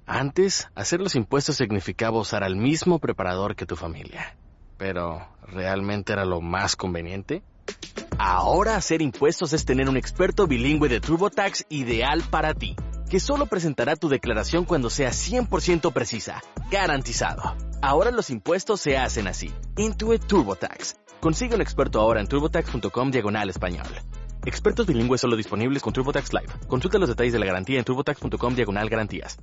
Antes, hacer los impuestos significaba usar al mismo preparador que tu familia. Pero, ¿realmente era lo más conveniente? Ahora hacer impuestos es tener un experto bilingüe de TurboTax ideal para ti, que solo presentará tu declaración cuando sea 100% precisa, garantizado. Ahora los impuestos se hacen así. Intuit TurboTax. Consigue un experto ahora en turbotax.com/español. Expertos bilingües solo disponibles con TurboTax Live. Consulta los detalles de la garantía en turbotax.com/garantías.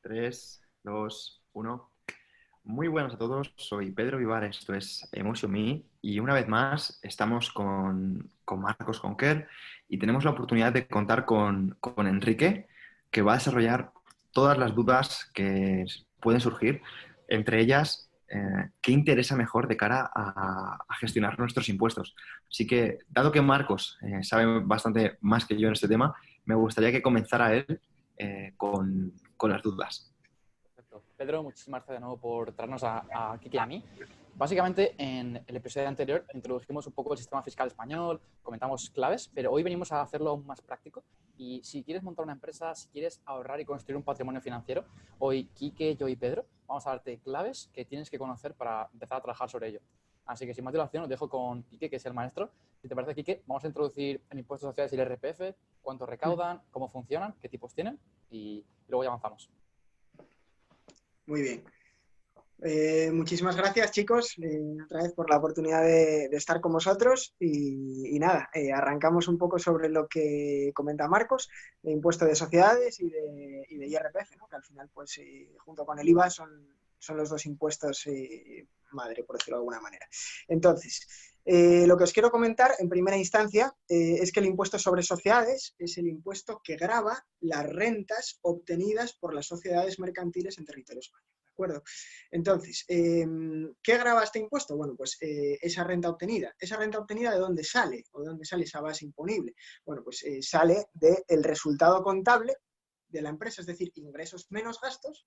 3, 2, 1. Muy buenas a todos, soy Pedro Vivar, esto es Emotion Me y una vez más estamos con Marcos Conquer y tenemos la oportunidad de contar con Enrique, que va a desarrollar todas las dudas que pueden surgir, entre ellas, ¿qué interesa mejor de cara a gestionar nuestros impuestos? Así que, dado que Marcos sabe bastante más que yo en este tema, me gustaría que comenzara él con las dudas. Perfecto. Pedro, muchísimas gracias de nuevo por traernos a Kike y a mí. Básicamente, en el episodio anterior introdujimos un poco el sistema fiscal español, comentamos claves, pero hoy venimos a hacerlo aún más práctico. Y si quieres montar una empresa, si quieres ahorrar y construir un patrimonio financiero, hoy Kike, yo y Pedro vamos a darte claves que tienes que conocer para empezar a trabajar sobre ello. Así que sin más dilación, os dejo con Kike, que es el maestro. Si te parece, Kike, vamos a introducir el impuesto de sociedades y el IRPF, cuánto recaudan, cómo funcionan, qué tipos tienen y luego ya avanzamos. Muy bien. Muchísimas gracias, chicos, otra vez por la oportunidad de estar con vosotros y nada, arrancamos un poco sobre lo que comenta Marcos, de impuesto de sociedades y de IRPF, ¿no? Que al final, pues, junto con el IVA son los dos impuestos madre, por decirlo de alguna manera. Entonces, lo que os quiero comentar en primera instancia es que el impuesto sobre sociedades es el impuesto que grava las rentas obtenidas por las sociedades mercantiles en territorio español. ¿De acuerdo? Entonces, ¿qué grava este impuesto? Bueno, pues esa renta obtenida. ¿Esa renta obtenida de dónde sale? ¿O de dónde sale esa base imponible? Bueno, pues sale del resultado contable de la empresa, es decir, ingresos menos gastos,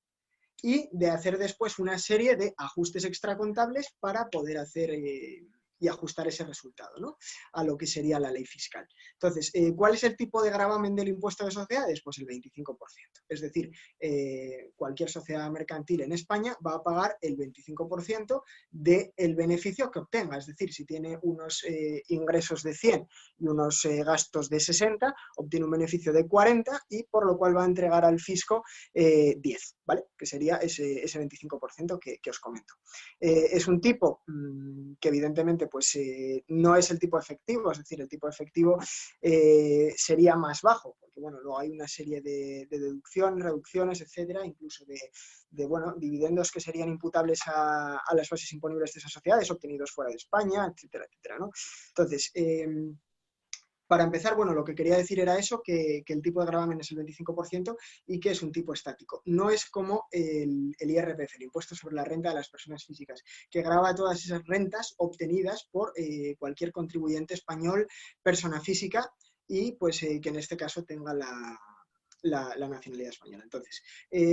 y de hacer después una serie de ajustes extracontables para poder hacer y ajustar ese resultado, ¿no? A lo que sería la ley fiscal. Entonces, ¿cuál es el tipo de gravamen del impuesto de sociedades? Pues el 25%. Es decir, cualquier sociedad mercantil en España va a pagar el 25% del beneficio que obtenga. Es decir, si tiene unos ingresos de 100 y unos gastos de 60, obtiene un beneficio de 40 y por lo cual va a entregar al fisco 10, ¿vale? Que sería ese 25% que os comento. Es un tipo que evidentemente pues, no es el tipo efectivo, es decir, el tipo efectivo sería más bajo, porque bueno, luego hay una serie de deducciones, reducciones, etcétera, incluso de bueno, dividendos que serían imputables a las bases imponibles de esas sociedades obtenidos fuera de España, etcétera, etcétera, ¿no? Entonces, para empezar, bueno, lo que quería decir era eso, que el tipo de gravamen es el 25% y que es un tipo estático. No es como el IRPF, el impuesto sobre la renta de las personas físicas, que grava todas esas rentas obtenidas por cualquier contribuyente español, persona física, y pues que en este caso tenga la nacionalidad española. Entonces,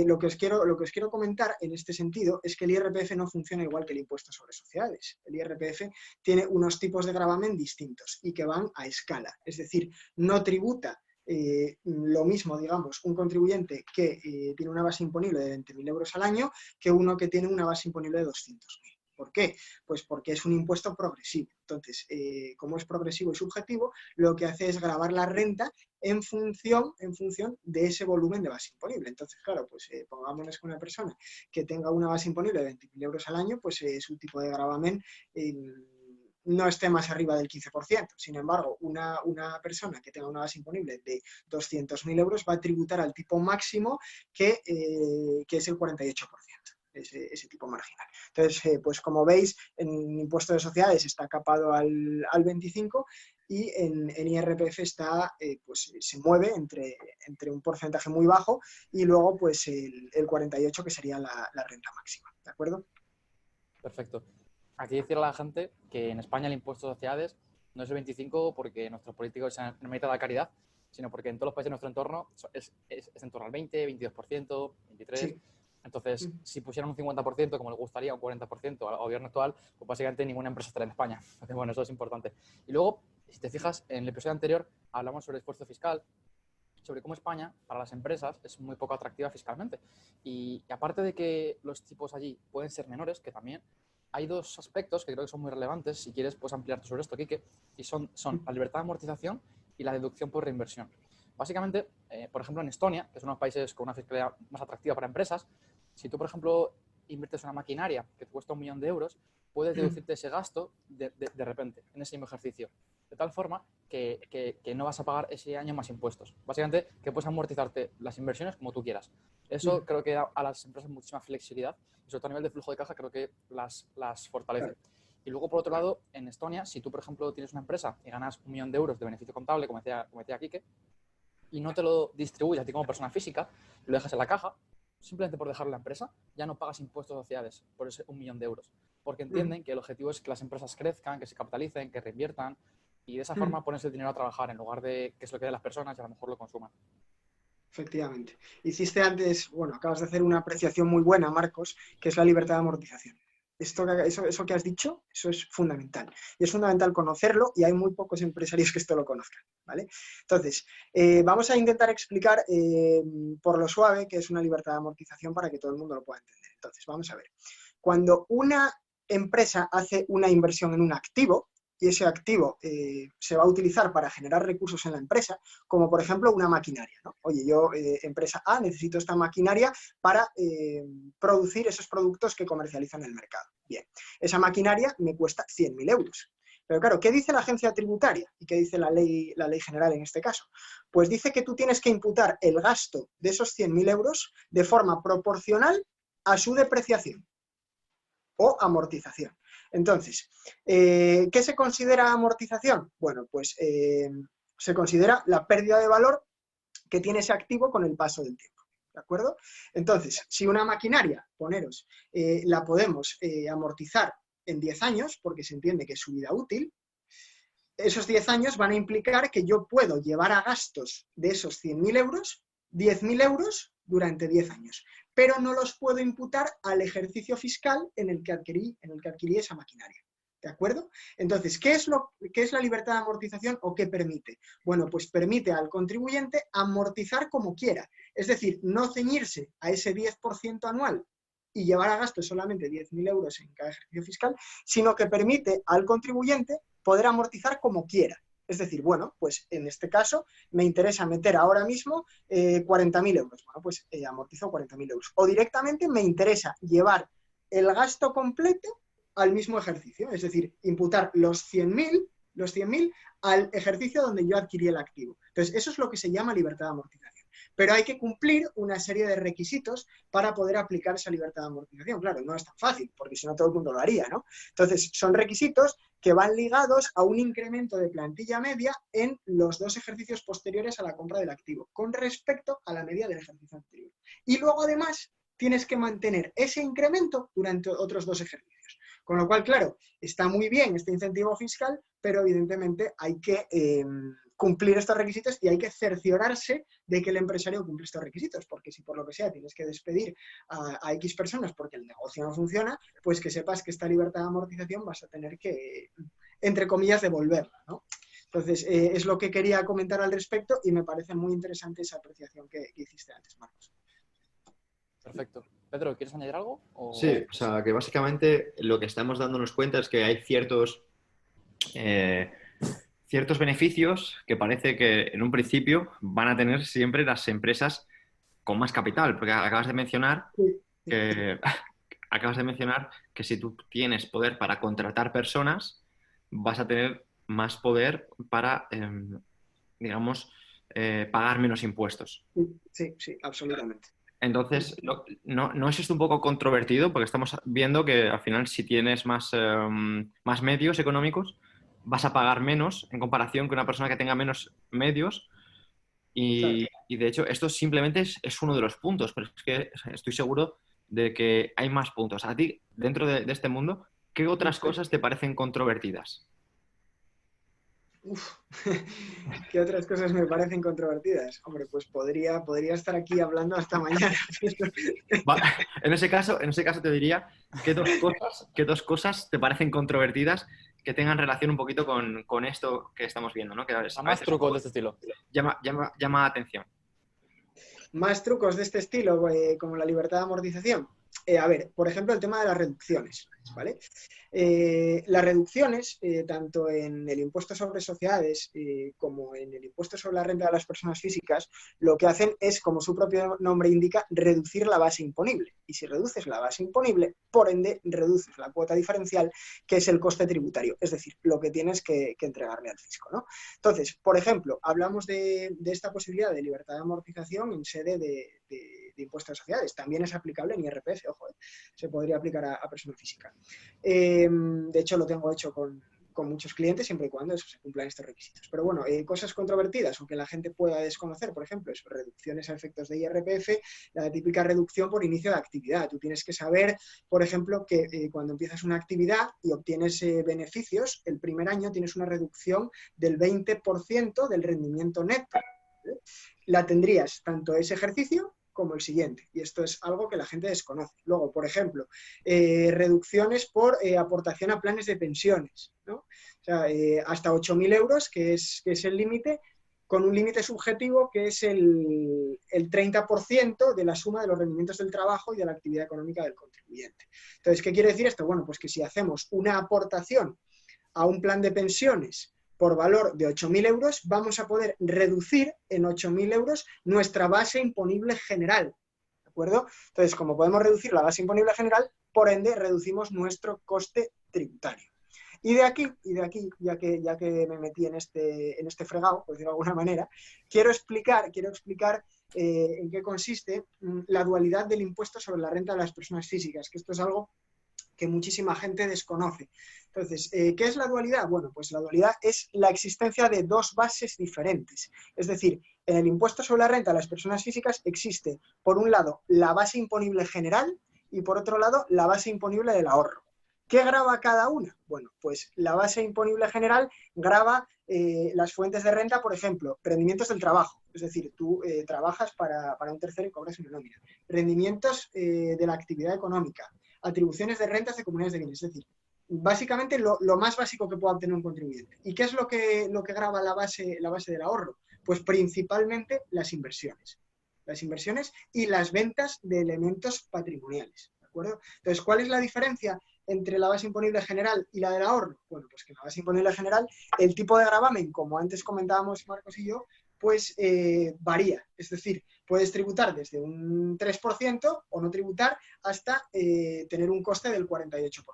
lo que os quiero comentar en este sentido es que el IRPF no funciona igual que el impuesto sobre sociedades. El IRPF tiene unos tipos de gravamen distintos y que van a escala. Es decir, no tributa lo mismo, digamos, un contribuyente que tiene una base imponible de 20.000 euros al año que uno que tiene una base imponible de 200.000. ¿Por qué? Pues porque es un impuesto progresivo. Entonces, como es progresivo y subjetivo, lo que hace es gravar la renta en función de ese volumen de base imponible. Entonces, claro, pues pongámonos con una persona que tenga una base imponible de 20.000 euros al año, pues su tipo de gravamen no esté más arriba del 15%. Sin embargo, una persona que tenga una base imponible de 200.000 euros va a tributar al tipo máximo que es el 48%. Ese tipo marginal. Entonces, pues como veis, en impuesto de sociedades está capado al 25 y en IRPF está, pues se mueve entre un porcentaje muy bajo y luego pues el 48 que sería la renta máxima, ¿de acuerdo? Perfecto. Aquí decirle a la gente que en España el impuesto de sociedades no es el 25 porque nuestros políticos se han metido a la caridad, sino porque en todos los países de nuestro entorno es en torno al 20, 22%, 23%. Sí. Entonces, si pusieran un 50%, como les gustaría, un 40% al gobierno actual, pues básicamente ninguna empresa estaría en España. Entonces, bueno, eso es importante. Y luego, si te fijas, en el episodio anterior hablamos sobre el esfuerzo fiscal, sobre cómo España, para las empresas, es muy poco atractiva fiscalmente. Y aparte de que los tipos allí pueden ser menores, que también, hay dos aspectos que creo que son muy relevantes. Si quieres, puedes ampliar sobre esto, Quique, y son la libertad de amortización y la deducción por reinversión. Básicamente, por ejemplo, en Estonia, que es uno de los países con una fiscalidad más atractiva para empresas, si tú, por ejemplo, inviertes una maquinaria que te cuesta 1 millón de euros, puedes deducirte ese gasto de repente, en ese mismo ejercicio. De tal forma que no vas a pagar ese año más impuestos. Básicamente, que puedes amortizarte las inversiones como tú quieras. Eso creo que da a las empresas muchísima flexibilidad y sobre todo a nivel de flujo de caja creo que las fortalece. Y luego, por otro lado, en Estonia, si tú, por ejemplo, tienes una empresa y ganas 1 millón de euros de beneficio contable, como decía Quique, y no te lo distribuyes a ti como persona física, lo dejas en la caja, simplemente por dejarlo en la empresa, ya no pagas impuestos de sociedades por ese 1 millón de euros. Porque entienden que el objetivo es que las empresas crezcan, que se capitalicen, que reinviertan y de esa forma pones el dinero a trabajar en lugar de que es lo que de las personas y a lo mejor lo consuman. Efectivamente. Hiciste antes, bueno, acabas de hacer una apreciación muy buena, Marcos, que es la libertad de amortización. Eso que has dicho, eso es fundamental. Y es fundamental conocerlo y hay muy pocos empresarios que esto lo conozcan, ¿vale? Entonces, vamos a intentar explicar por lo suave qué es una libertad de amortización para que todo el mundo lo pueda entender. Entonces, vamos a ver. Cuando una empresa hace una inversión en un activo, y ese activo se va a utilizar para generar recursos en la empresa, como por ejemplo una maquinaria, ¿no? Oye, yo, empresa A, necesito esta maquinaria para producir esos productos que comercializan en el mercado. Bien, esa maquinaria me cuesta 100.000 euros. Pero claro, ¿qué dice la agencia tributaria? ¿Y qué dice la ley general en este caso? Pues dice que tú tienes que imputar el gasto de esos 100.000 euros de forma proporcional a su depreciación o amortización. Entonces, ¿qué se considera amortización? Bueno, pues se considera la pérdida de valor que tiene ese activo con el paso del tiempo. ¿De acuerdo? Entonces, si una maquinaria, poneros, la podemos amortizar en 10 años, porque se entiende que es su vida útil, esos 10 años van a implicar que yo puedo llevar a gastos de esos 100.000 euros, 10.000 euros durante 10 años. Pero no los puedo imputar al ejercicio fiscal en el que adquirí esa maquinaria. ¿De acuerdo? Entonces, ¿qué es la libertad de amortización o qué permite? Bueno, pues permite al contribuyente amortizar como quiera. Es decir, no ceñirse a ese 10% anual y llevar a gasto solamente 10.000 euros en cada ejercicio fiscal, sino que permite al contribuyente poder amortizar como quiera. Es decir, bueno, pues en este caso me interesa meter ahora mismo 40.000 euros. Bueno, pues amortizo 40.000 euros. O directamente me interesa llevar el gasto completo al mismo ejercicio. Es decir, imputar los 100.000 al ejercicio donde yo adquirí el activo. Entonces, eso es lo que se llama libertad de amortización. Pero hay que cumplir una serie de requisitos para poder aplicar esa libertad de amortización. Claro, no es tan fácil, porque si no todo el mundo lo haría, ¿no? Entonces, son requisitos que van ligados a un incremento de plantilla media en los 2 ejercicios posteriores a la compra del activo, con respecto a la media del ejercicio anterior. Y luego, además, tienes que mantener ese incremento durante otros 2 ejercicios. Con lo cual, claro, está muy bien este incentivo fiscal, pero evidentemente hay que cumplir estos requisitos y hay que cerciorarse de que el empresario cumple estos requisitos, porque si por lo que sea tienes que despedir a X personas porque el negocio no funciona, pues que sepas que esta libertad de amortización vas a tener que, entre comillas, devolverla, ¿no? Entonces, es lo que quería comentar al respecto y me parece muy interesante esa apreciación que hiciste antes, Marcos. Perfecto. Pedro, ¿quieres añadir algo? Sí, o sea, que básicamente lo que estamos dándonos cuenta es que hay ciertos beneficios que parece que en un principio van a tener siempre las empresas con más capital, porque acabas de mencionar que si tú tienes poder para contratar personas, vas a tener más poder para, digamos, pagar menos impuestos. Sí, absolutamente. Entonces, ¿no es esto un poco controvertido? Porque estamos viendo que al final si tienes más medios económicos, vas a pagar menos en comparación con una persona que tenga menos medios. Y de hecho, esto simplemente es uno de los puntos, pero es que estoy seguro de que hay más puntos. A ti, dentro de este mundo, ¿qué otras cosas te parecen controvertidas? ¿Qué otras cosas me parecen controvertidas? Hombre, pues podría estar aquí hablando hasta mañana. En ese caso te diría ¿qué dos cosas te parecen controvertidas que tengan relación un poquito con esto que estamos viendo, ¿no? Que más trucos de este estilo. Llama atención. Más trucos de este estilo, como la libertad de amortización. A ver, por ejemplo, el tema de las reducciones, ¿vale? Las reducciones, tanto en el impuesto sobre sociedades como en el impuesto sobre la renta de las personas físicas, lo que hacen es, como su propio nombre indica, reducir la base imponible. Y si reduces la base imponible, por ende, reduces la cuota diferencial, que es el coste tributario, es decir, lo que tienes que entregarle al fisco, ¿no? Entonces, por ejemplo, hablamos de esta posibilidad de libertad de amortización en sede de impuestos de sociedades. También es aplicable en IRPF, ojo, se podría aplicar a persona física. De hecho, lo tengo hecho con muchos clientes siempre y cuando eso se cumplan estos requisitos. Pero bueno, cosas controvertidas o que la gente pueda desconocer, por ejemplo, eso, reducciones a efectos de IRPF, la típica reducción por inicio de actividad. Tú tienes que saber, por ejemplo, que cuando empiezas una actividad y obtienes beneficios, el primer año tienes una reducción del 20% del rendimiento neto. ¿Vale? La tendrías tanto ese ejercicio como el siguiente. Y esto es algo que la gente desconoce. Luego, por ejemplo, reducciones por aportación a planes de pensiones, ¿no? O sea, hasta 8.000 euros, que es el límite, con un límite subjetivo que es el 30% de la suma de los rendimientos del trabajo y de la actividad económica del contribuyente. Entonces, ¿qué quiere decir esto? Bueno, pues que si hacemos una aportación a un plan de pensiones por valor de 8.000 euros, vamos a poder reducir en 8.000 euros nuestra base imponible general, ¿de acuerdo? Entonces, como podemos reducir la base imponible general, por ende, reducimos nuestro coste tributario. Y de aquí, ya que me metí en este fregado, por decirlo de alguna manera, quiero explicar en qué consiste la dualidad del impuesto sobre la renta de las personas físicas, que esto es algo que muchísima gente desconoce. Entonces, ¿qué es la dualidad? Bueno, pues la dualidad es la existencia de dos bases diferentes. Es decir, en el impuesto sobre la renta de las personas físicas existe, por un lado, la base imponible general y, por otro lado, la base imponible del ahorro. ¿Qué grava cada una? Bueno, pues la base imponible general grava las fuentes de renta, por ejemplo, rendimientos del trabajo. Es decir, tú trabajas para un tercero y cobras una nómina. Rendimientos de la actividad económica. Atribuciones de rentas de comunidades de bienes, es decir, básicamente lo más básico que pueda obtener un contribuyente. ¿Y qué es lo que grava la base del ahorro? Pues principalmente las inversiones y las ventas de elementos patrimoniales, ¿de acuerdo? Entonces, ¿cuál es la diferencia entre la base imponible general y la del ahorro? Bueno, pues que en la base imponible general el tipo de gravamen, como antes comentábamos Marcos y yo, pues varía. Es decir, puedes tributar desde un 3% o no tributar hasta tener un coste del 48%,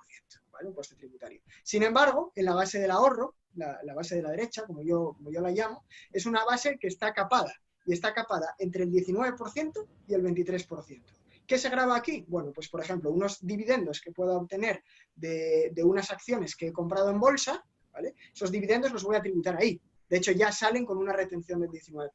¿vale? Un coste tributario. Sin embargo, en la base del ahorro, la base de la derecha, como yo la llamo, es una base que está capada, y está capada entre el 19% y el 23%. ¿Qué se grava aquí? Bueno, pues por ejemplo, unos dividendos que pueda obtener de unas acciones que he comprado en bolsa, ¿vale? Esos dividendos los voy a tributar ahí. De hecho, ya salen con una retención del 19%.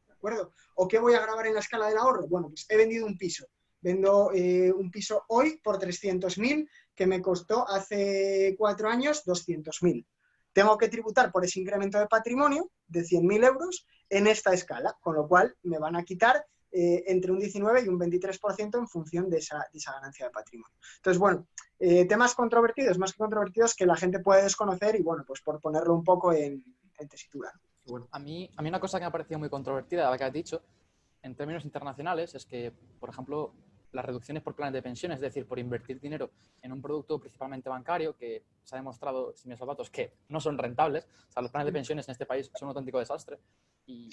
¿De acuerdo? ¿O qué voy a grabar en la escala del ahorro? Bueno, pues he vendido un piso. Vendo un piso hoy por 300.000, que me costó hace 4 años 200.000. Tengo que tributar por ese incremento de patrimonio de 100.000 euros en esta escala, con lo cual me van a quitar entre un 19 y un 23% en función de esa ganancia de patrimonio. Entonces, bueno, temas controvertidos, más que controvertidos, que la gente puede desconocer y, bueno, pues por ponerlo un poco en tesitura. Bueno. A mí una cosa que me ha parecido muy controvertida, la que has dicho, en términos internacionales, es que, por ejemplo, las reducciones por planes de pensiones, es decir, por invertir dinero en un producto principalmente bancario, que se ha demostrado, sin esos datos, que no son rentables. O sea, los planes de pensiones en este país son un auténtico desastre. Y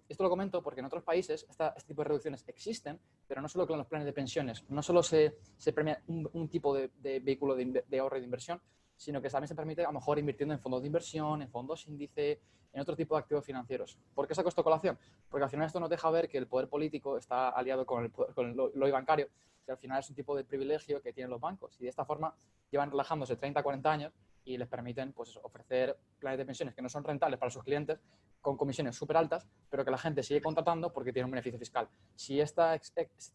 esto lo comento porque en otros países este tipo de reducciones existen, pero no solo con los planes de pensiones. No solo se premia un tipo de vehículo de ahorro y de inversión, sino que también se permite a lo mejor invirtiendo en fondos de inversión, en fondos índice, en otro tipo de activos financieros. ¿Por qué saco esto a colación? Porque al final esto nos deja ver que el poder político está aliado con el lobby bancario, que al final es un tipo de privilegio que tienen los bancos. Y de esta forma llevan relajándose 30, 40 años y les permiten pues, ofrecer planes de pensiones que no son rentables para sus clientes, con comisiones súper altas, pero que la gente sigue contratando porque tiene un beneficio fiscal. Si esta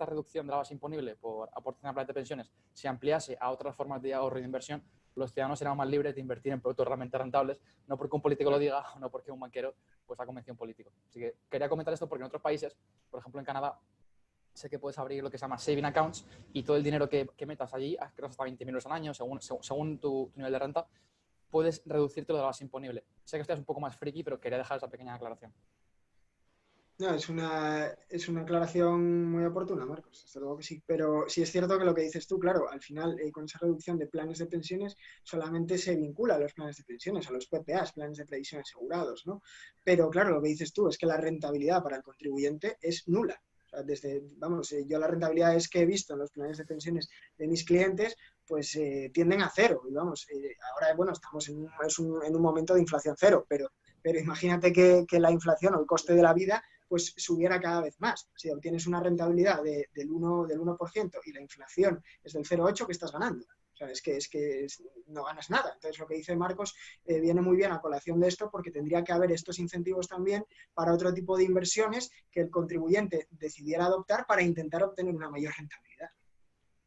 reducción de la base imponible por aportación a planes de pensiones se ampliase a otras formas de ahorro y de inversión, los ciudadanos serán más libres de invertir en productos realmente rentables, no porque un político lo diga o no porque un banquero pues ha convencido a un político. Así que quería comentar esto porque en otros países, por ejemplo en Canadá, sé que puedes abrir lo que se llama saving accounts y todo el dinero que metas allí, creo que hasta 20.000 euros al año, según tu nivel de renta, puedes reducirte lo de la base imponible. Sé que esto es un poco más friki, pero quería dejar esa pequeña aclaración. No, es una aclaración muy oportuna, Marcos, desde luego que sí. Pero sí es cierto que lo que dices tú, claro, al final con esa reducción de planes de pensiones solamente se vincula a los planes de pensiones, a los PPAs, planes de previsión asegurados, ¿no? Pero claro, lo que dices tú es que la rentabilidad para el contribuyente es nula. O sea, vamos, yo las rentabilidades que he visto en los planes de pensiones de mis clientes, pues tienden a cero. Y vamos, ahora, bueno, estamos en un momento de inflación cero, pero imagínate que la inflación o el coste de la vida pues subiera cada vez más. Si obtienes una rentabilidad del 1% y la inflación es del 0,8, ¿qué estás ganando? O sea, no ganas nada. Entonces, lo que dice Marcos viene muy bien a colación de esto porque tendría que haber estos incentivos también para otro tipo de inversiones que el contribuyente decidiera adoptar para intentar obtener una mayor rentabilidad.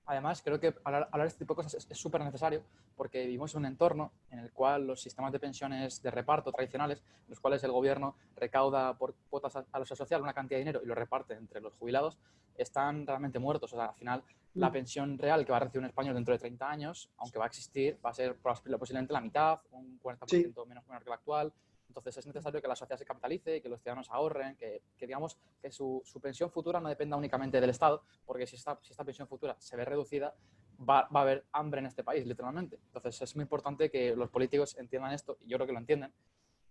Además, creo que hablar de este tipo de cosas es súper necesario porque vivimos en un entorno en el cual los sistemas de pensiones de reparto tradicionales, en los cuales el gobierno recauda por cuotas a la sociedad social una cantidad de dinero y lo reparte entre los jubilados, están realmente muertos. O sea, al final, la pensión real que va a recibir un español dentro de 30 años, aunque va a existir, va a ser posiblemente la mitad, un 40% menos que la actual. Entonces es necesario que la sociedad se capitalice, que los ciudadanos ahorren, que digamos que su pensión futura no dependa únicamente del Estado, porque si esta pensión futura se ve reducida, va a haber hambre en este país, literalmente. Entonces es muy importante que los políticos entiendan esto, y yo creo que lo entienden,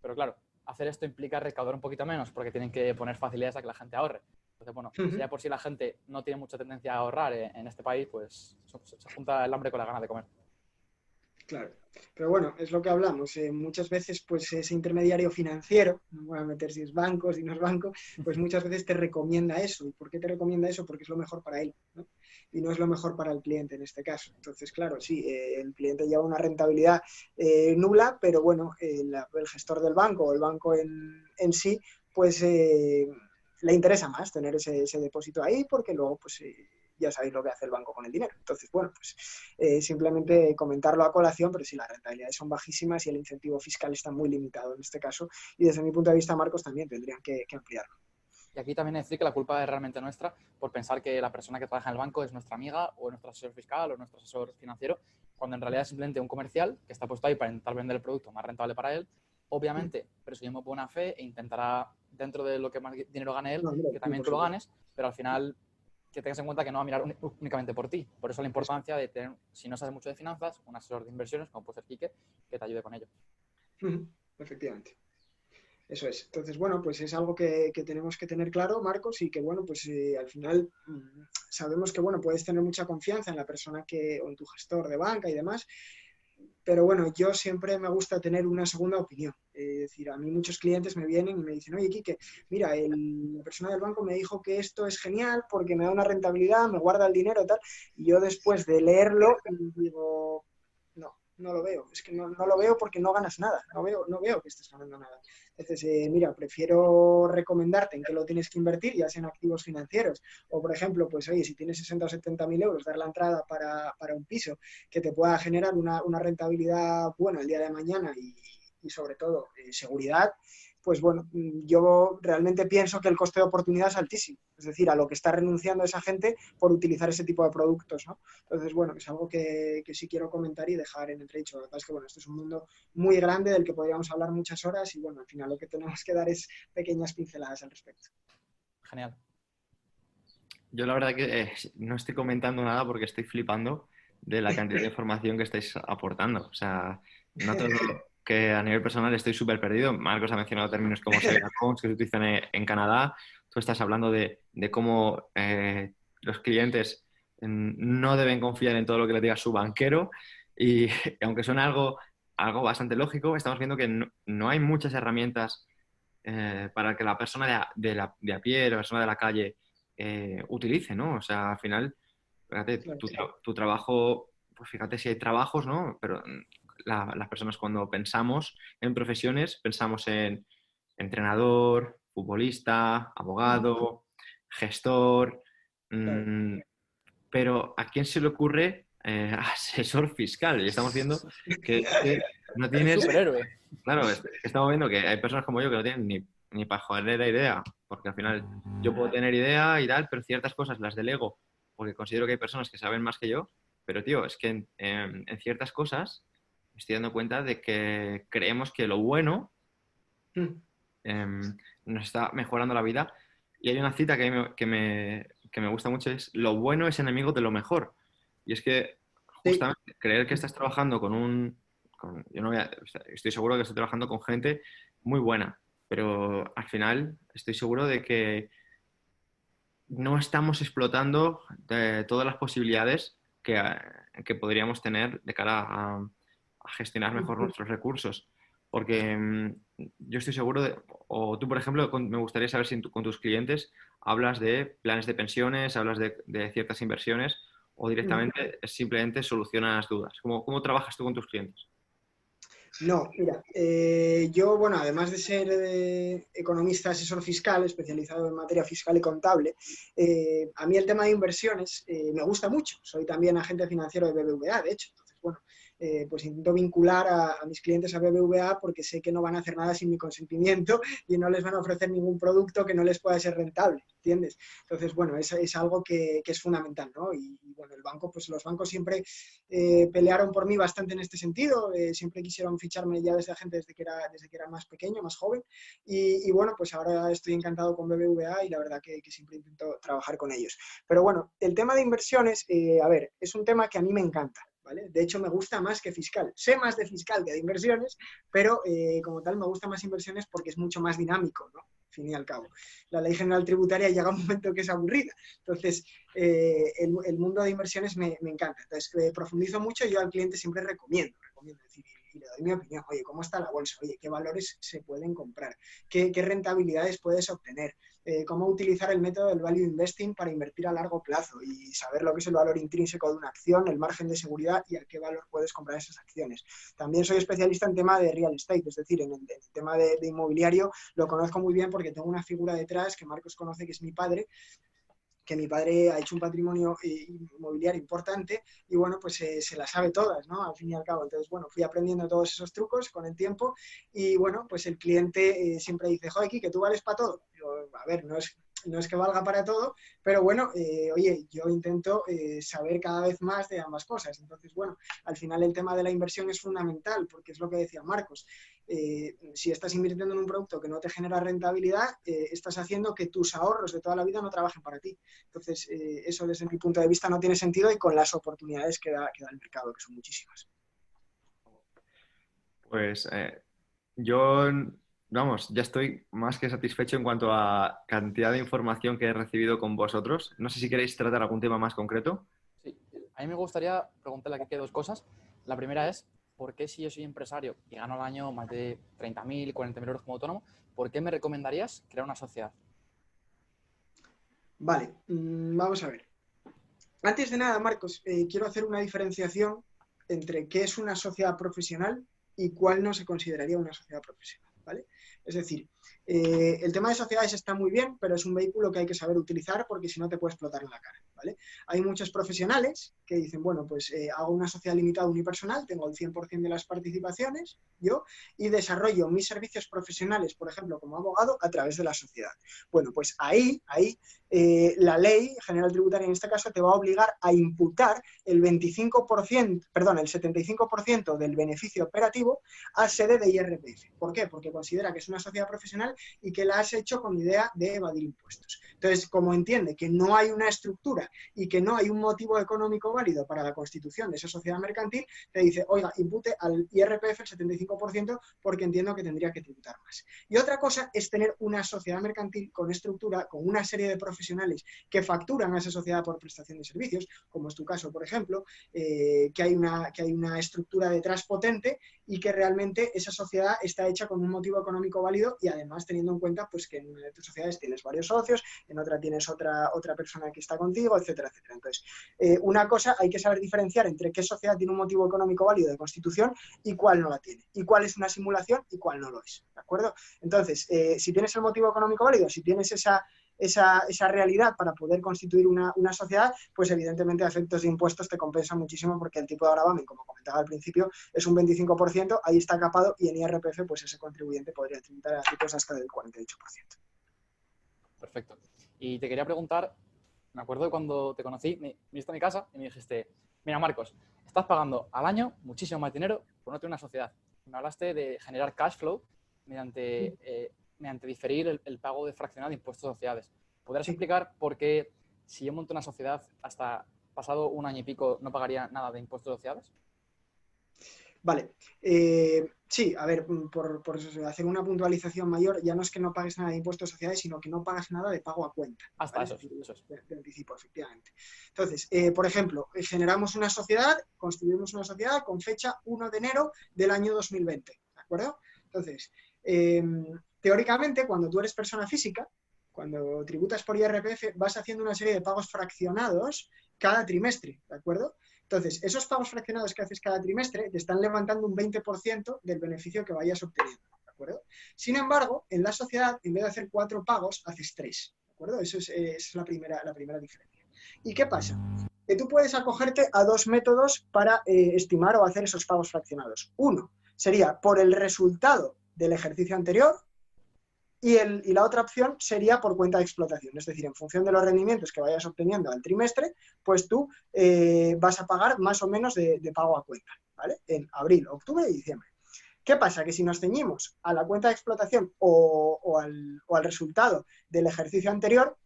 pero claro, hacer esto implica recaudar un poquito menos, porque tienen que poner facilidades a que la gente ahorre. Entonces, bueno, si ya por sí la gente no tiene mucha tendencia a ahorrar en este país, pues se junta el hambre con la ganas de comer. Claro, pero bueno, es lo que hablamos. Muchas veces, pues ese intermediario financiero, no voy a meter si es banco, si no es banco, pues muchas veces te recomienda eso. ¿Y por qué te recomienda eso? Porque es lo mejor para él, ¿no? Y no es lo mejor para el cliente en este caso. Entonces, claro, sí, el cliente lleva una rentabilidad nula, pero bueno, el gestor del banco o el banco en sí, pues le interesa más tener ese depósito ahí porque luego, pues ya sabéis lo que hace el banco con el dinero. Entonces, bueno, pues simplemente comentarlo a colación, pero sí, las rentabilidades son bajísimas y el incentivo fiscal está muy limitado en este caso. Y desde mi punto de vista, Marcos, también tendrían que ampliarlo. Y aquí también decir que la culpa es realmente nuestra por pensar que la persona que trabaja en el banco es nuestra amiga o nuestro asesor fiscal o nuestro asesor financiero, cuando en realidad es simplemente un comercial que está puesto ahí para intentar vender el producto más rentable para él. Obviamente, presumimos buena fe e intentará, dentro de lo que más dinero gane él, que también tú lo ganes, pero al final que tengas en cuenta que no va a mirar únicamente por ti. Por eso la importancia de tener, si no sabes mucho de finanzas, un asesor de inversiones, como puede ser Quique, que te ayude con ello. Efectivamente. Eso es. Entonces, bueno, pues es algo que tenemos que tener claro, Marcos, y que, bueno, pues al final sabemos que, bueno, puedes tener mucha confianza en la persona o en tu gestor de banca y demás, pero bueno, yo siempre me gusta tener una segunda opinión. Es decir, a mí muchos clientes me vienen y me dicen, oye, Quique, mira, la persona del banco me dijo que esto es genial porque me da una rentabilidad, me guarda el dinero y tal, y yo después de leerlo digo, no lo veo. Es que no lo veo porque no ganas nada. No veo que estés ganando nada. Entonces, mira, prefiero recomendarte en qué lo tienes que invertir, ya sea en activos financieros. O, por ejemplo, pues oye, si tienes 60 o 70 mil euros, dar la entrada para un piso que te pueda generar una rentabilidad buena el día de mañana y sobre todo, seguridad, pues bueno, yo realmente pienso que el coste de oportunidad es altísimo. Es decir, a lo que está renunciando esa gente por utilizar ese tipo de productos, ¿no? Entonces, bueno, es algo que sí quiero comentar y dejar en entredicho. La verdad es que, bueno, esto es un mundo muy grande del que podríamos hablar muchas horas y, bueno, al final lo que tenemos que dar es pequeñas pinceladas al respecto. Genial. Yo la verdad que no estoy comentando nada porque estoy flipando de la cantidad de información que estáis aportando. O sea, noto que a nivel personal estoy súper perdido. Marcos ha mencionado términos como saving accounts que se utilizan en Canadá. Tú estás hablando de cómo los clientes no deben confiar en todo lo que le diga su banquero y aunque suena algo bastante lógico, estamos viendo que no hay muchas herramientas para que la persona de a pie, la persona de la calle utilice, ¿no? O sea, al final, fíjate, tu trabajo, pues fíjate si hay trabajos, ¿no? Pero las personas cuando pensamos en profesiones, pensamos en entrenador, futbolista, abogado, gestor, pero ¿a quién se le ocurre asesor fiscal? Y estamos viendo que no tienes... Un superhéroe. Claro, estamos viendo que hay personas como yo que no tienen ni pajolera idea, porque al final yo puedo tener idea y tal, pero ciertas cosas las delego, porque considero que hay personas que saben más que yo, pero tío, es que en ciertas cosas me estoy dando cuenta de que creemos que lo bueno nos está mejorando la vida Y hay una cita que me gusta mucho, es lo bueno es enemigo de lo mejor. Y es que Sí, justamente creer que estás trabajando yo no estoy seguro que estoy trabajando con gente muy buena, pero al final estoy seguro de que no estamos explotando todas las posibilidades que podríamos tener de cara a gestionar mejor nuestros recursos. Porque yo estoy seguro o tú, por ejemplo, me gustaría saber si con tus clientes hablas de planes de pensiones, hablas de ciertas inversiones o directamente simplemente solucionas dudas. ¿Cómo trabajas tú con tus clientes? no, mira, yo, bueno, además de ser economista asesor fiscal, especializado en materia fiscal y contable, a mí el tema de inversiones me gusta mucho. Soy también agente financiero de BBVA, de hecho. Entonces, bueno, pues intento vincular a mis clientes a BBVA porque sé que no van a hacer nada sin mi consentimiento y no les van a ofrecer ningún producto que no les pueda ser rentable, ¿entiendes? Entonces, bueno, es algo que es fundamental, ¿no? Y bueno, el banco, pues los bancos siempre pelearon por mí bastante en este sentido, siempre quisieron ficharme ya desde que era más pequeño, más joven, y bueno, pues ahora estoy encantado con BBVA y la verdad que siempre intento trabajar con ellos. Pero bueno, el tema de inversiones, a ver, es un tema que a mí me encanta. ¿Vale? De hecho, me gusta más que fiscal. Sé más de fiscal que de inversiones, pero como tal me gusta más inversiones porque es mucho más dinámico, ¿no? Al fin y al cabo. La ley general tributaria llega a un momento que es aburrida. Entonces, el mundo de inversiones me encanta. Entonces, profundizo mucho y yo al cliente siempre recomiendo decir, y le doy mi opinión. Oye, ¿cómo está la bolsa? Oye, ¿qué valores se pueden comprar? ¿Qué rentabilidades puedes obtener? Cómo utilizar el método del value investing para invertir a largo plazo y saber lo que es el valor intrínseco de una acción, el margen de seguridad y a qué valor puedes comprar esas acciones. También soy especialista en tema de real estate, es decir, en el tema de inmobiliario lo conozco muy bien porque tengo una figura detrás que Marcos conoce, que es mi padre, que mi padre ha hecho un patrimonio inmobiliario importante y bueno, pues se las sabe todas, ¿no? Al fin y al cabo. Entonces, bueno, fui aprendiendo todos esos trucos con el tiempo y bueno, pues el cliente siempre dice, joder, Kike, ¿tú vales para todo? Digo, a ver, no es que valga para todo, pero bueno, oye, yo intento saber cada vez más de ambas cosas. Entonces, bueno, al final el tema de la inversión es fundamental porque es lo que decía Marcos. Si estás invirtiendo en un producto que no te genera rentabilidad, estás haciendo que tus ahorros de toda la vida no trabajen para ti. Entonces, eso desde mi punto de vista no tiene sentido y con las oportunidades que da el mercado, que son muchísimas. Pues yo, vamos, ya estoy más que satisfecho en cuanto a cantidad de información que he recibido con vosotros. No sé si queréis tratar algún tema más concreto. Sí, a mí me gustaría preguntarle a Kike dos cosas. La primera es, ¿por qué si yo soy empresario y gano al año más de 30.000, 40.000 euros como autónomo, ¿por qué me recomendarías crear una sociedad? Vale, vamos a ver. Antes de nada, Marcos, quiero hacer una diferenciación entre qué es una sociedad profesional y cuál no se consideraría una sociedad profesional, ¿vale? Es decir, el tema de sociedades está muy bien, pero es un vehículo que hay que saber utilizar porque si no te puede explotar en la cara, ¿vale? Hay muchos profesionales que dicen, bueno, pues hago una sociedad limitada unipersonal, tengo el 100% de las participaciones, yo, y desarrollo mis servicios profesionales, por ejemplo, como abogado, a través de la sociedad. Bueno, pues ahí la ley general tributaria en este caso te va a obligar a imputar el 25%, perdón, el 75% del beneficio operativo a sede de IRPF. ¿Por qué? Porque considera que es una sociedad profesional y que la has hecho con idea de evadir impuestos. Entonces, como entiende que no hay una estructura y que no hay un motivo económico válido para la constitución de esa sociedad mercantil, te dice, oiga, impute al IRPF el 75% porque entiendo que tendría que tributar más. Y otra cosa es tener una sociedad mercantil con estructura, con una serie de profesionales que facturan a esa sociedad por prestación de servicios, como es tu caso, por ejemplo, que hay una estructura detrás potente y que realmente esa sociedad está hecha con un motivo económico válido y además teniendo en cuenta pues, que en una de tus sociedades tienes varios socios, en otra tienes otra persona que está contigo, etcétera, etcétera. Entonces, una cosa hay que saber diferenciar entre qué sociedad tiene un motivo económico válido de constitución y cuál no la tiene, y cuál es una simulación y cuál no lo es, ¿de acuerdo? Entonces, si tienes el motivo económico válido, si tienes esa realidad para poder constituir una sociedad, pues evidentemente a efectos de impuestos te compensa muchísimo porque el tipo de gravamen, como comentaba al principio, es un 25%, ahí está capado y en IRPF pues ese contribuyente podría tributar a tipos hasta del 48%. Perfecto. Y te quería preguntar, me acuerdo de cuando te conocí, viniste a mi casa y me dijiste, mira Marcos, estás pagando al año muchísimo más dinero por no tener una sociedad. Me hablaste de generar cash flow mediante diferir el pago de fraccionado de impuestos a sociedades. ¿Podrías Sí. explicar por qué si yo monto una sociedad hasta pasado un año y pico no pagaría nada de impuestos de sociedades? Vale. Sí, a ver, por hacer una puntualización mayor, ya no es que no pagues nada de impuestos de sociedades, sino que no pagas nada de pago a cuenta. Hasta ¿vale? eso, Es decir, eso es. de anticipo, efectivamente. Entonces, por ejemplo, generamos una sociedad, constituimos una sociedad con fecha 1 de enero del año 2020, ¿de acuerdo? Entonces, teóricamente, cuando tú eres persona física, cuando tributas por IRPF, vas haciendo una serie de pagos fraccionados cada trimestre, ¿de acuerdo? Entonces, esos pagos fraccionados que haces cada trimestre te están levantando un 20% del beneficio que vayas obteniendo, ¿de acuerdo? Sin embargo, en la sociedad, en vez de hacer 4 pagos, haces 3, ¿de acuerdo? Esa es la primera diferencia. ¿Y qué pasa? Que tú puedes acogerte a 2 métodos para estimar o hacer esos pagos fraccionados. Uno sería por el resultado del ejercicio anterior, y la otra opción sería por cuenta de explotación, es decir, en función de los rendimientos que vayas obteniendo al trimestre, pues tú vas a pagar más o menos de pago a cuenta, ¿vale? En abril, octubre y diciembre. ¿Qué pasa? Que si nos ceñimos a la cuenta de explotación o al resultado del ejercicio anterior,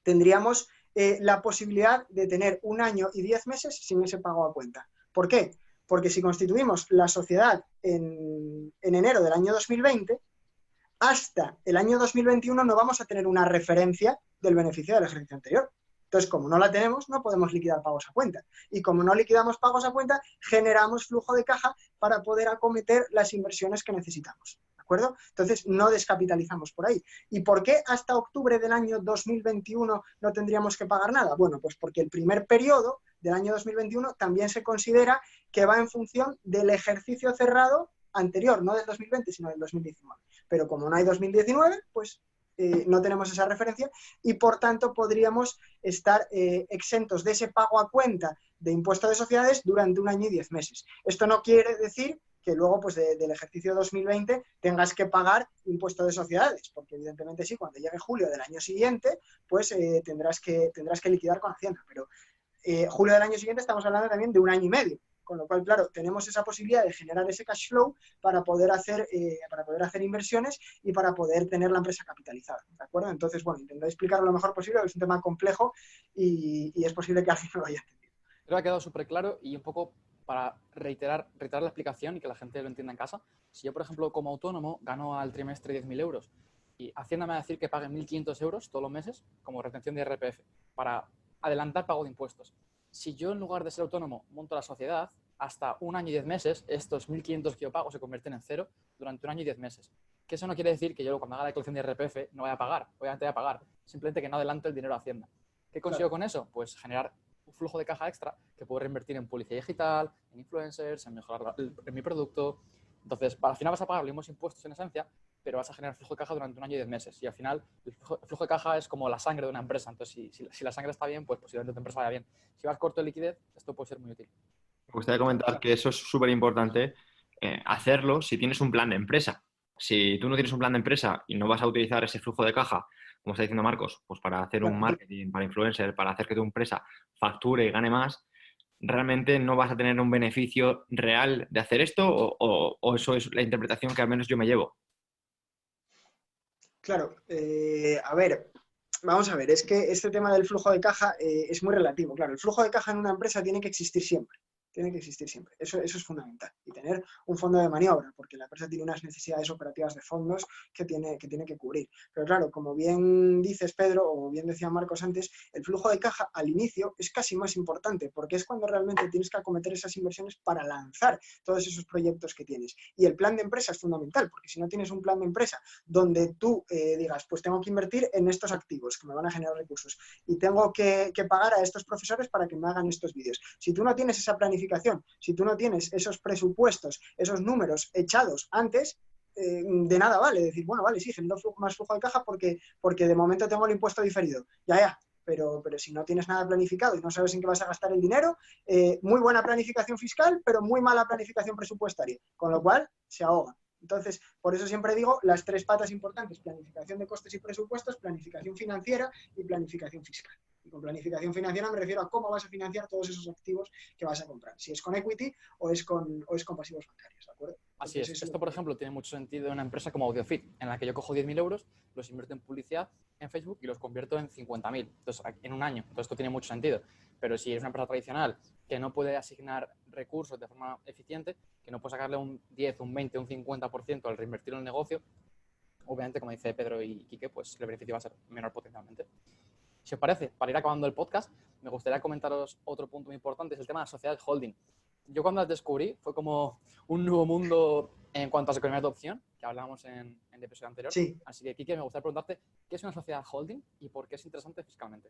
tendríamos la posibilidad de tener 1 año y 10 meses sin ese pago a cuenta. ¿Por qué? Porque si constituimos la sociedad en enero del año 2020, hasta el año 2021 no vamos a tener una referencia del beneficio del ejercicio anterior. Entonces, como no la tenemos, no podemos liquidar pagos a cuenta. Y como no liquidamos pagos a cuenta, generamos flujo de caja para poder acometer las inversiones que necesitamos. ¿De acuerdo? Entonces, no descapitalizamos por ahí. ¿Y por qué hasta octubre del año 2021 no tendríamos que pagar nada? Bueno, pues porque el primer periodo del año 2021 también se considera que va en función del ejercicio cerrado anterior, no del 2020, sino del 2019. Pero como no hay 2019, pues no tenemos esa referencia y por tanto podríamos estar exentos de ese pago a cuenta de impuesto de sociedades durante 1 año y 10 meses. Esto no quiere decir que luego pues del ejercicio 2020 tengas que pagar impuesto de sociedades, porque evidentemente sí, cuando llegue julio del año siguiente, pues tendrás que liquidar con Hacienda, pero julio del año siguiente estamos hablando también de 1 año y medio. Con lo cual, claro, tenemos esa posibilidad de generar ese cash flow para poder hacer inversiones y para poder tener la empresa capitalizada, ¿de acuerdo? Entonces, bueno, intentaré explicarlo lo mejor posible, es un tema complejo y es posible que alguien no lo haya entendido. Creo que ha quedado súper claro y un poco para reiterar la explicación y que la gente lo entienda en casa. Si yo, por ejemplo, como autónomo gano al trimestre 10.000 euros y Hacienda me va a decir que pague 1.500 euros todos los meses como retención de IRPF para adelantar pago de impuestos. Si yo, en lugar de ser autónomo, monto la sociedad, hasta 1 año y 10 meses, estos 1.500 que yo pago se convierten en cero durante 1 año y 10 meses. Que eso no quiere decir que yo, cuando haga la declaración de IRPF, no vaya a pagar. Obviamente voy a pagar. Simplemente que no adelanto el dinero a Hacienda. ¿Qué consigo con eso? Pues generar un flujo de caja extra que puedo reinvertir en publicidad digital, en influencers, en mejorar en mi producto. Entonces, al final vas a pagar los mismos impuestos en esencia, pero vas a generar flujo de caja durante 1 año y 10 meses. Y al final, el flujo de caja es como la sangre de una empresa. Entonces, si la sangre está bien, pues posiblemente tu empresa vaya bien. Si vas corto de liquidez, esto puede ser muy útil. Me gustaría comentar que eso es súper importante hacerlo si tienes un plan de empresa. Si tú no tienes un plan de empresa y no vas a utilizar ese flujo de caja, como está diciendo Marcos, pues para hacer un marketing, para influencer, para hacer que tu empresa facture y gane más, realmente no vas a tener un beneficio real de hacer esto o eso es la interpretación que al menos yo me llevo. Claro, a ver, vamos a ver, es que este tema del flujo de caja es muy relativo. Claro, el flujo de caja en una empresa tiene que existir siempre. Tiene que existir siempre. Eso es fundamental. Y tener un fondo de maniobra, porque la empresa tiene unas necesidades operativas de fondos que tiene que cubrir. Pero claro, como bien dices, Pedro, o bien decía Marcos antes, el flujo de caja al inicio es casi más importante, porque es cuando realmente tienes que acometer esas inversiones para lanzar todos esos proyectos que tienes. Y el plan de empresa es fundamental, porque si no tienes un plan de empresa donde tú digas, pues tengo que invertir en estos activos que me van a generar recursos y tengo que pagar a estos profesores para que me hagan estos vídeos. Si tú no tienes esa planificación, si tú no tienes esos presupuestos, esos números echados antes, de nada vale decir, bueno, vale, sí, genero más flujo de caja porque de momento tengo el impuesto diferido. Ya. Pero si no tienes nada planificado y no sabes en qué vas a gastar el dinero, muy buena planificación fiscal, pero muy mala planificación presupuestaria, con lo cual se ahoga. Entonces, por eso siempre digo las 3 patas importantes: planificación de costes y presupuestos, planificación financiera y planificación fiscal. Y con planificación financiera me refiero a cómo vas a financiar todos esos activos que vas a comprar, si es con equity o es con pasivos bancarios, ¿de acuerdo? Así es. Esto, por ejemplo, tiene mucho sentido en una empresa como AudioFit, en la que yo cojo 10.000 euros, los invierto en publicidad en Facebook y los convierto en 50.000. Entonces, en un año. Entonces, esto tiene mucho sentido. Pero si es una empresa tradicional que no puede asignar recursos de forma eficiente, que no puede sacarle un 10, un 20, un 50% al reinvertir en el negocio, obviamente, como dice Pedro y Quique, pues el beneficio va a ser menor potencialmente. Si os parece, para ir acabando el podcast, me gustaría comentaros otro punto muy importante, es el tema de las sociedades holding. Yo cuando las descubrí fue como un nuevo mundo en cuanto a las economías de opción, que hablábamos en el episodio anterior. Sí. Así que, Quique, me gustaría preguntarte, ¿qué es una sociedad holding y por qué es interesante fiscalmente?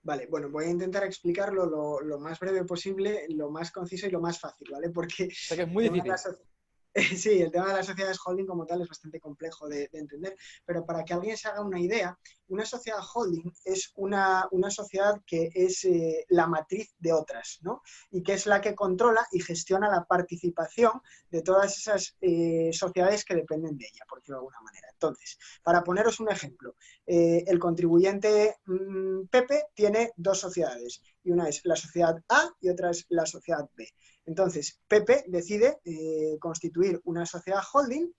Vale, bueno, voy a intentar explicarlo lo más breve posible, lo más conciso y lo más fácil, ¿vale? Porque sé que es muy difícil. Sí, el tema de las sociedades holding como tal es bastante complejo de entender, pero para que alguien se haga una idea, una sociedad holding es una sociedad que es la matriz de otras, ¿no? Y que es la que controla y gestiona la participación de todas esas sociedades que dependen de ella, por decirlo de alguna manera. Entonces, para poneros un ejemplo, el contribuyente Pepe tiene dos sociedades, y una es la sociedad A y otra es la sociedad B. Entonces, Pepe decide constituir una sociedad holding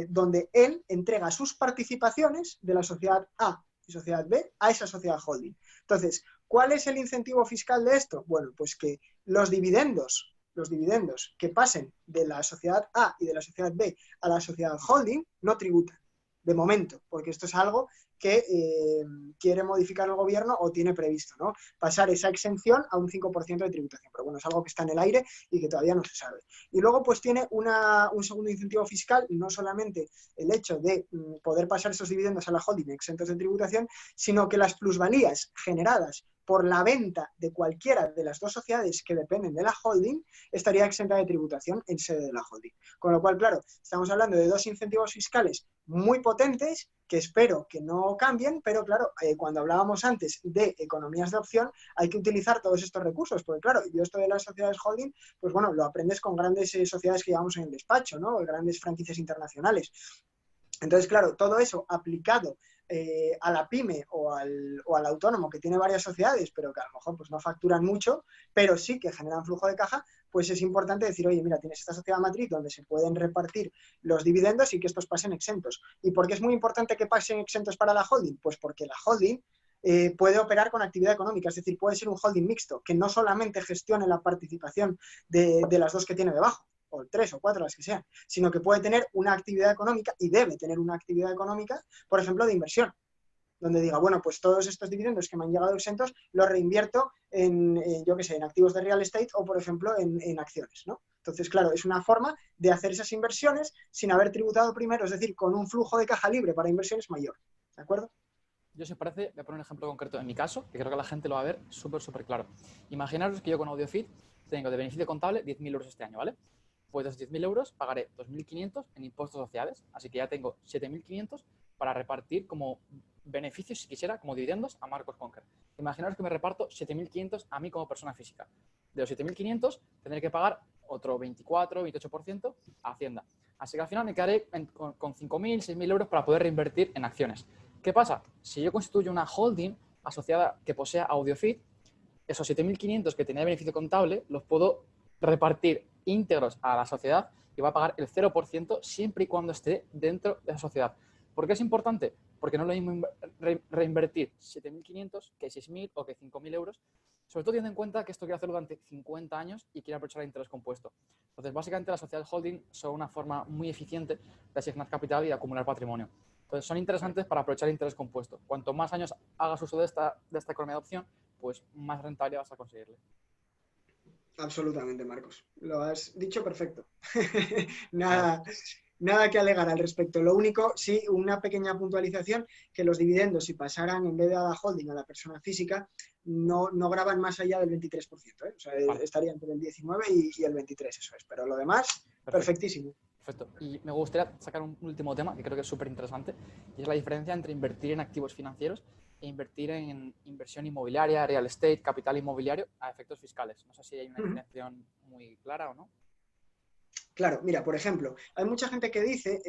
donde él entrega sus participaciones de la sociedad A y sociedad B a esa sociedad holding. Entonces, ¿cuál es el incentivo fiscal de esto? Bueno, pues que los dividendos que pasen de la sociedad A y de la sociedad B a la sociedad holding no tributan, de momento, porque esto es algo que quiere modificar el gobierno o tiene previsto, ¿no? Pasar esa exención a un 5% de tributación. Pero bueno, es algo que está en el aire y que todavía no se sabe. Y luego pues tiene un segundo incentivo fiscal, no solamente el hecho de poder pasar esos dividendos a la holding exentos de tributación, sino que las plusvalías generadas por la venta de cualquiera de las dos sociedades que dependen de la holding estaría exenta de tributación en sede de la holding. Con lo cual, claro, estamos hablando de dos incentivos fiscales muy potentes que espero que no cambien, pero claro, cuando hablábamos antes de economías de opción, hay que utilizar todos estos recursos, porque claro, yo esto de las sociedades holding, pues bueno, lo aprendes con grandes sociedades que llevamos en el despacho, ¿no? Grandes franquicias internacionales. Entonces, claro, todo eso aplicado a la pyme o al autónomo que tiene varias sociedades, pero que a lo mejor pues, no facturan mucho, pero sí que generan flujo de caja, pues es importante decir, oye, mira, tienes esta sociedad matriz donde se pueden repartir los dividendos y que estos pasen exentos. ¿Y por qué es muy importante que pasen exentos para la holding? Pues porque la holding puede operar con actividad económica, es decir, puede ser un holding mixto, que no solamente gestione la participación de las dos que tiene debajo, o 3 o 4, las que sean, sino que puede tener una actividad económica y debe tener una actividad económica, por ejemplo, de inversión, donde diga, bueno, pues todos estos dividendos que me han llegado exentos los reinvierto yo qué sé, en activos de real estate o, por ejemplo, en acciones, ¿no? Entonces, claro, es una forma de hacer esas inversiones sin haber tributado primero, es decir, con un flujo de caja libre para inversiones mayor, ¿de acuerdo? Yo, si os parece, voy a poner un ejemplo concreto en mi caso, que creo que la gente lo va a ver súper claro. Imaginaros que yo con AudioFit tengo de beneficio contable 10.000 euros este año, ¿vale? Pues de esos 10.000 euros pagaré 2.500 en impuestos sociales, así que ya tengo 7.500 para repartir como beneficios, si quisiera, como dividendos a Marcos Conker. Imaginaros que me reparto 7.500 a mí como persona física. De los 7.500 tendré que pagar otro 24, 28% a Hacienda. Así que al final me quedaré con 5.000, 6.000 euros para poder reinvertir en acciones. ¿Qué pasa? Si yo constituyo una holding asociada que posea AudioFit, esos 7.500 que tenía de beneficio contable los puedo repartir íntegros a la sociedad y va a pagar el 0% siempre y cuando esté dentro de la sociedad. ¿Por qué es importante? Porque no es lo mismo reinvertir 7.500 que 6.000 o que 5.000 euros, sobre todo teniendo en cuenta que esto quiero hacerlo durante 50 años y quiero aprovechar el interés compuesto. Entonces, básicamente las sociedades holding son una forma muy eficiente de asignar capital y de acumular patrimonio. Entonces, son interesantes para aprovechar el interés compuesto. Cuanto más años hagas uso de esta economía de opción, pues más rentabilidad vas a conseguirle. Absolutamente, Marcos. Lo has dicho perfecto. Nada que alegar al respecto. Lo único, sí, una pequeña puntualización, que los dividendos, si pasaran en vez de a la holding a la persona física, no graban más allá del 23%. O sea, vale, estaría entre el 19 y el 23, eso es. Pero lo demás, perfectísimo. Perfecto. Y me gustaría sacar un último tema que creo que es súper interesante, y es la diferencia entre invertir en activos financieros e invertir en inversión inmobiliaria, real estate, capital inmobiliario a efectos fiscales. No sé si hay una definición muy clara o no. Claro, mira, por ejemplo, hay mucha gente que dice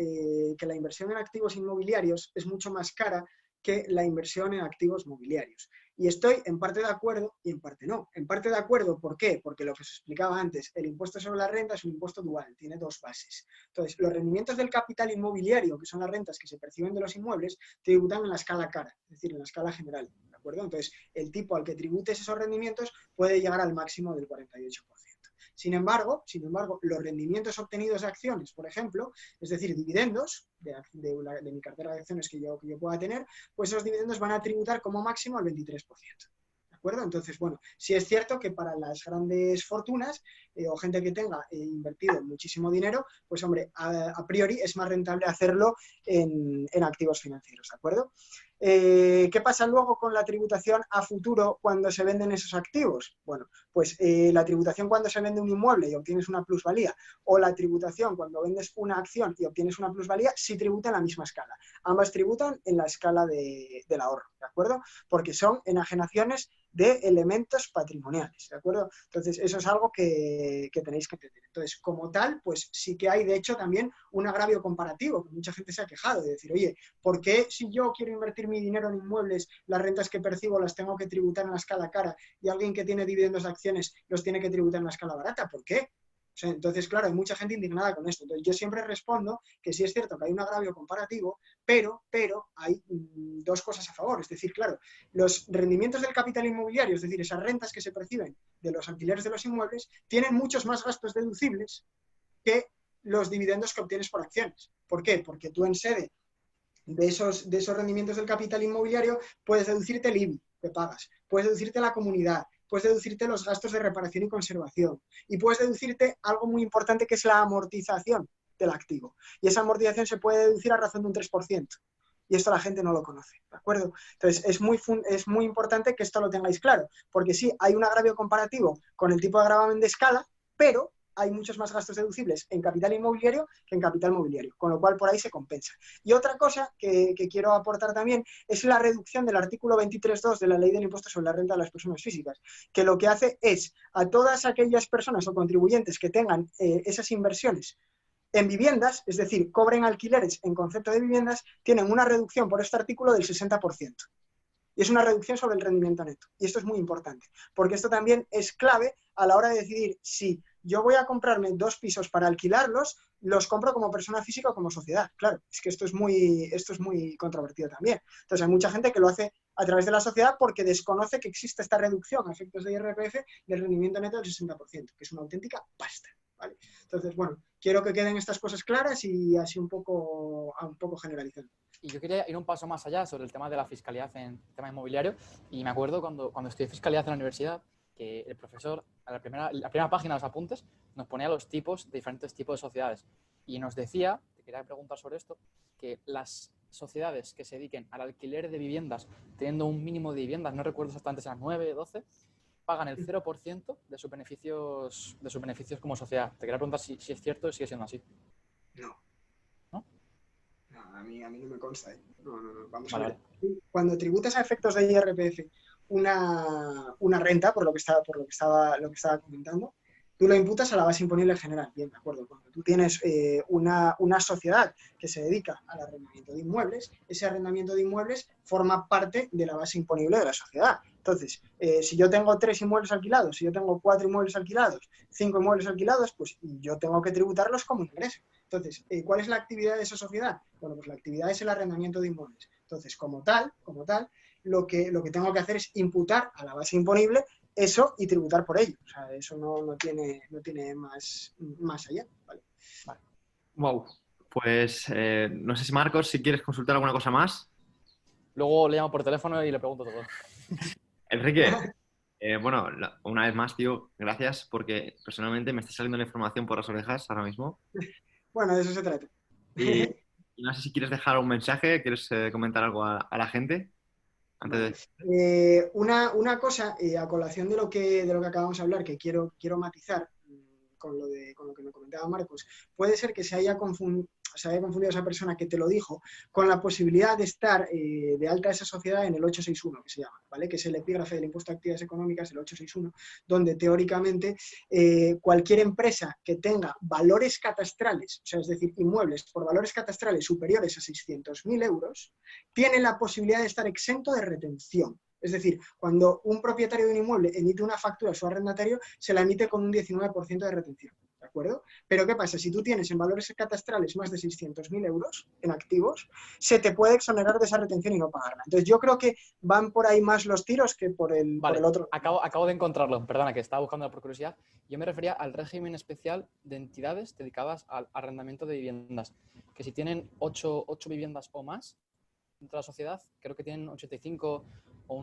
que la inversión en activos inmobiliarios es mucho más cara que la inversión en activos mobiliarios. Y estoy en parte de acuerdo y en parte no. En parte de acuerdo, ¿por qué? Porque lo que os explicaba antes, el impuesto sobre la renta es un impuesto dual, tiene dos bases. Entonces, los rendimientos del capital inmobiliario, que son las rentas que se perciben de los inmuebles, tributan en la escala cara, es decir, en la escala general, ¿de acuerdo? Entonces, el tipo al que tributes esos rendimientos puede llegar al máximo del 48%. Sin embargo, los rendimientos obtenidos de acciones, por ejemplo, es decir, dividendos de mi cartera de acciones que yo pueda tener, pues esos dividendos van a tributar como máximo al 23%. ¿De acuerdo? Entonces, bueno, sí es cierto que para las grandes fortunas o gente que tenga invertido muchísimo dinero, pues hombre, a priori es más rentable hacerlo en activos financieros, ¿de acuerdo? ¿Qué pasa luego con la tributación a futuro cuando se venden esos activos? Bueno, pues la tributación cuando se vende un inmueble y obtienes una plusvalía, o la tributación cuando vendes una acción y obtienes una plusvalía, sí tributan en la misma escala. Ambas tributan en la escala del ahorro, ¿de acuerdo? Porque son enajenaciones de elementos patrimoniales, ¿de acuerdo? Entonces, eso es algo que tenéis que entender. Entonces, como tal, pues sí que hay, de hecho, también un agravio comparativo, que mucha gente se ha quejado de decir, oye, ¿por qué si yo quiero invertir mi dinero en inmuebles, las rentas que percibo las tengo que tributar en la escala cara y alguien que tiene dividendos de acciones los tiene que tributar en la escala barata? ¿Por qué? O sea, entonces, claro, hay mucha gente indignada con esto. Entonces, yo siempre respondo que sí es cierto que hay un agravio comparativo, pero hay dos cosas a favor. Es decir, claro, los rendimientos del capital inmobiliario, es decir, esas rentas que se perciben de los alquileres de los inmuebles, tienen muchos más gastos deducibles que los dividendos que obtienes por acciones. ¿Por qué? Porque tú en sede de esos rendimientos del capital inmobiliario puedes deducirte el IBI que pagas, puedes deducirte la comunidad, puedes deducirte los gastos de reparación y conservación y puedes deducirte algo muy importante que es la amortización del activo. Y esa amortización se puede deducir a razón de un 3%. Y esto la gente no lo conoce, ¿de acuerdo? Entonces, es muy importante que esto lo tengáis claro, porque sí, hay un agravio comparativo con el tipo de gravamen de escala, pero hay muchos más gastos deducibles en capital inmobiliario que en capital mobiliario, con lo cual por ahí se compensa. Y otra cosa que quiero aportar también es la reducción del artículo 23.2 de la Ley del Impuesto sobre la Renta de las Personas Físicas, que lo que hace es a todas aquellas personas o contribuyentes que tengan esas inversiones en viviendas, es decir, cobren alquileres en concepto de viviendas, tienen una reducción por este artículo del 60%. Y es una reducción sobre el rendimiento neto. Y esto es muy importante, porque esto también es clave a la hora de decidir si yo voy a comprarme 2 pisos para alquilarlos, los compro como persona física o como sociedad. Claro, es que esto es muy controvertido también. Entonces hay mucha gente que lo hace a través de la sociedad porque desconoce que existe esta reducción a efectos de IRPF del rendimiento neto del 60%, que es una auténtica pasta, ¿vale? Entonces, bueno, quiero que queden estas cosas claras y así un poco generalizando. Y yo quería ir un paso más allá sobre el tema de la fiscalidad en el tema inmobiliario. Y me acuerdo cuando estudié fiscalidad en la universidad, que el profesor, a la primera página de los apuntes, nos ponía los tipos de diferentes tipos de sociedades. Y nos decía, te quería preguntar sobre esto, que las sociedades que se dediquen al alquiler de viviendas, teniendo un mínimo de viviendas, no recuerdo exactamente si eran 9, 12, pagan el 0% de sus beneficios como sociedad. Te quería preguntar si es cierto y sigue siendo así. No. ¿No? No, a mí no me consta. No. Vamos vale, a ver. Cuando tributas a efectos de IRPF una renta, por lo que estaba comentando, tú lo imputas a la base imponible general. Bien, de acuerdo. Cuando tú tienes una sociedad que se dedica al arrendamiento de inmuebles, ese arrendamiento de inmuebles forma parte de la base imponible de la sociedad. Entonces, si yo tengo 3 inmuebles alquilados, si yo tengo 4 inmuebles alquilados, 5 inmuebles alquilados, pues yo tengo que tributarlos como ingreso. Entonces, ¿cuál es la actividad de esa sociedad? Bueno, pues la actividad es el arrendamiento de inmuebles. Entonces, como tal, lo que tengo que hacer es imputar a la base imponible eso y tributar por ello. O sea, eso no tiene más allá. ¿Vale? Wow. Pues no sé si Marcos, si quieres consultar alguna cosa más. Luego le llamo por teléfono y le pregunto todo. Enrique, bueno, una vez más, tío, gracias porque personalmente me está saliendo la información por las orejas ahora mismo. Bueno, de eso se trata. Y no sé si quieres dejar un mensaje, quieres comentar algo a la gente. Antes de... una cosa, a colación de lo que acabamos de hablar, que quiero matizar con lo que me comentaba Marcos, puede ser que se haya se haya confundido esa persona que te lo dijo con la posibilidad de estar de alta esa sociedad en el 861, que se llama, ¿vale? Que es el epígrafe del impuesto a actividades económicas, el 861, donde teóricamente cualquier empresa que tenga valores catastrales, o sea, es decir, inmuebles por valores catastrales superiores a 600.000 euros, tiene la posibilidad de estar exento de retención. Es decir, cuando un propietario de un inmueble emite una factura a su arrendatario, se la emite con un 19% de retención, ¿de acuerdo? Pero ¿qué pasa? Si tú tienes en valores catastrales más de 600.000 euros en activos, se te puede exonerar de esa retención y no pagarla. Entonces yo creo que van por ahí más los tiros que por el otro. Acabo de encontrarlo, perdona, que estaba buscando por curiosidad. Yo me refería al régimen especial de entidades dedicadas al arrendamiento de viviendas, que si tienen 8 viviendas o más dentro de la sociedad, creo que tienen 85 o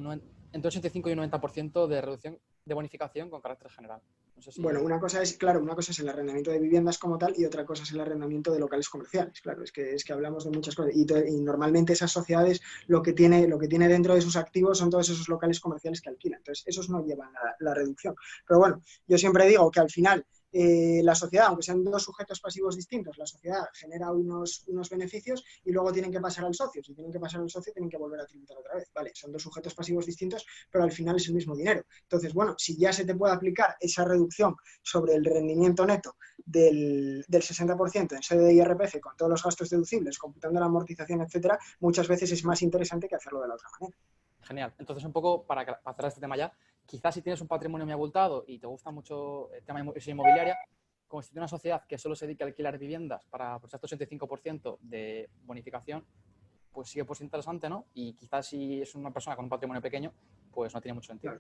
entre 85 y un 90% de reducción de bonificación con carácter general. No sé si... Bueno, una cosa es el arrendamiento de viviendas como tal y otra cosa es el arrendamiento de locales comerciales. Claro, es que hablamos de muchas cosas y normalmente esas sociedades lo que tiene dentro de sus activos son todos esos locales comerciales que alquilan. Entonces, esos no llevan la reducción. Pero bueno, yo siempre digo que al final la sociedad, aunque sean dos sujetos pasivos distintos, la sociedad genera unos beneficios y luego tienen que pasar al socio. Si tienen que pasar al socio, tienen que volver a tributar otra vez. Vale, son dos sujetos pasivos distintos, pero al final es el mismo dinero. Entonces, bueno, si ya se te puede aplicar esa reducción sobre el rendimiento neto del 60% en sede de IRPF con todos los gastos deducibles, computando la amortización, etcétera, muchas veces es más interesante que hacerlo de la otra manera. Genial. Entonces, un poco para cerrar este tema ya, quizás si tienes un patrimonio muy abultado y te gusta mucho el tema de inmobiliaria, constituir una sociedad que solo se dedique a alquilar viviendas para pues, hasta 85% de bonificación, pues sí que pues interesante, ¿no? Y quizás si es una persona con un patrimonio pequeño, pues no tiene mucho sentido.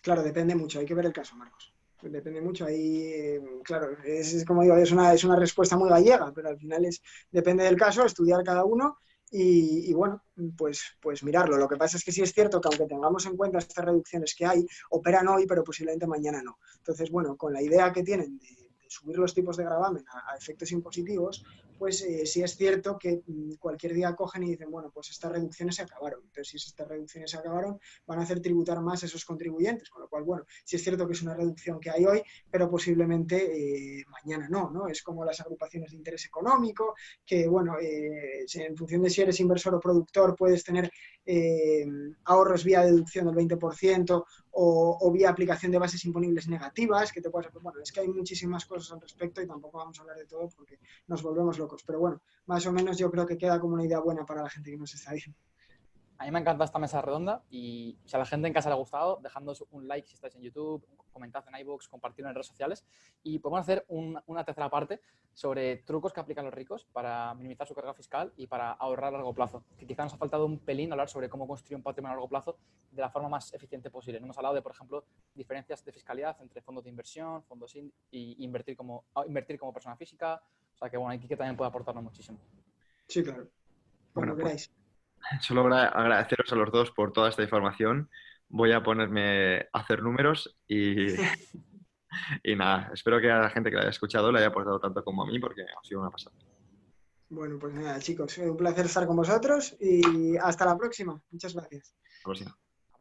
Claro, depende mucho. Hay que ver el caso, Marcos. Depende mucho. Ahí, claro, es como digo, es una respuesta muy gallega, pero al final depende del caso, estudiar cada uno. Y bueno, pues mirarlo. Lo que pasa es que sí es cierto que aunque tengamos en cuenta estas reducciones que hay, operan hoy, pero posiblemente mañana no. Entonces, bueno, con la idea que tienen de subir los tipos de gravamen a efectos impositivos, pues sí es cierto que cualquier día cogen y dicen, bueno, pues estas reducciones se acabaron. Entonces, si estas reducciones se acabaron, van a hacer tributar más a esos contribuyentes, con lo cual, bueno, sí es cierto que es una reducción que hay hoy, pero posiblemente mañana no. Es como las agrupaciones de interés económico, que, bueno, en función de si eres inversor o productor, puedes tener ahorros vía deducción del 20% o vía aplicación de bases imponibles negativas, que te puedes... Bueno, es que hay muchísimas cosas al respecto y tampoco vamos a hablar de todo porque nos volvemos locos. Pero bueno, más o menos yo creo que queda como una idea buena para la gente que nos está viendo. A mí me encanta esta mesa redonda y si a la gente en casa le ha gustado, dejadnos un like si estáis en YouTube, comentad en iVoox, compartidlo en redes sociales y podemos hacer una tercera parte sobre trucos que aplican los ricos para minimizar su carga fiscal y para ahorrar a largo plazo. Que quizá nos ha faltado un pelín hablar sobre cómo construir un patrimonio a largo plazo de la forma más eficiente posible. No hemos hablado de, por ejemplo, diferencias de fiscalidad entre fondos de inversión, fondos y invertir como persona física. O sea que bueno, aquí que también puede aportarnos muchísimo. Sí, claro. Cuando queráis. Solo agradeceros a los dos por toda esta información. Voy a ponerme a hacer números y nada, espero que a la gente que la haya escuchado le haya aportado tanto como a mí porque ha sido una pasada. Bueno, pues nada, chicos, un placer estar con vosotros y hasta la próxima. Muchas gracias. Hasta la próxima.